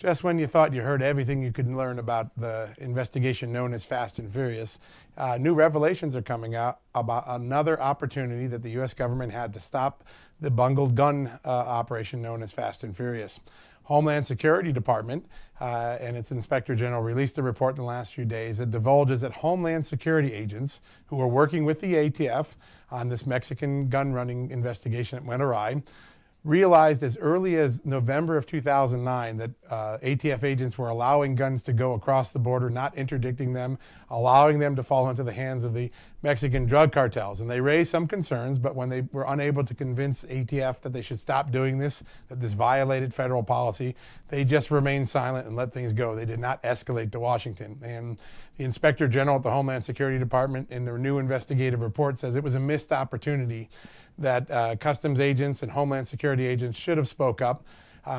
Just when you thought you heard everything you could learn about the investigation known as Fast and Furious, new revelations are coming out about another opportunity that the U.S. government had to stop the bungled gun operation known as Fast and Furious. Homeland Security Department and its Inspector General released a report in the last few days that divulges that Homeland Security agents who were working with the ATF on this Mexican gun running investigation that went awry realized as early as November of 2009 that ATF agents were allowing guns to go across the border, not interdicting them, allowing them to fall into the hands of the Mexican drug cartels. And they raised some concerns, but when they were unable to convince ATF that they should stop doing this, that this violated federal policy, they just remained silent and let things go. They did not escalate to Washington. And the Inspector General at the Homeland Security Department in their new investigative report says it was a missed opportunity that customs agents and Homeland Security agents should have spoke up.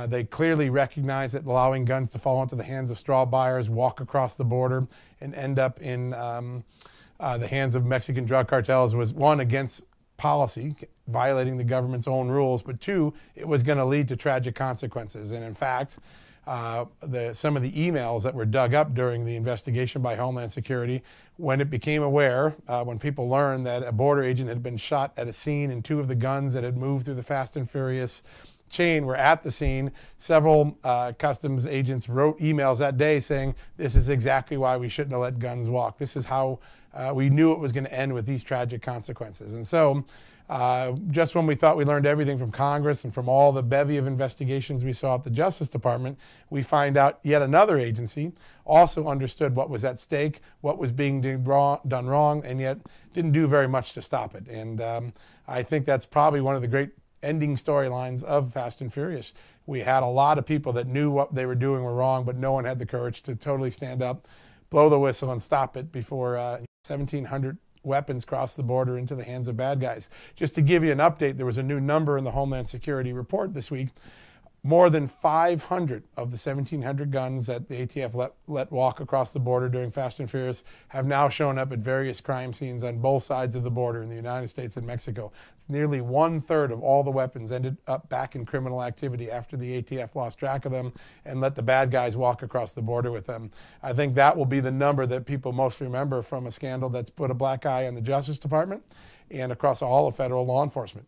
They clearly recognize that allowing guns to fall into the hands of straw buyers, walk across the border, and end up in the hands of Mexican drug cartels was, one, against policy, violating the government's own rules, but two, it was going to lead to tragic consequences. And in fact, some of the emails that were dug up during the investigation by Homeland Security, when it became aware, when people learned that a border agent had been shot at a scene and two of the guns that had moved through the Fast and Furious chain were at the scene, several customs agents wrote emails that day saying, this is exactly why we shouldn't have let guns walk. This is how we knew it was going to end with these tragic consequences. And so just when we thought we learned everything from Congress and from all the bevy of investigations we saw at the Justice Department, we find out yet another agency also understood what was at stake, what was being done wrong, and yet didn't do very much to stop it. And I think that's probably one of the great ending storylines of Fast and Furious. We had a lot of people that knew what they were doing were wrong, but no one had the courage to totally stand up, blow the whistle, and stop it before 1,700 weapons crossed the border into the hands of bad guys. Just to give you an update, there was a new number in the Homeland Security report this week. More than 500 of the 1,700 guns that the ATF let walk across the border during Fast and Furious have now shown up at various crime scenes on both sides of the border in the United States and Mexico. It's nearly 1/3 of all the weapons ended up back in criminal activity after the ATF lost track of them and let the bad guys walk across the border with them. I think that will be the number that people most remember from a scandal that's put a black eye on the Justice Department and across all of federal law enforcement.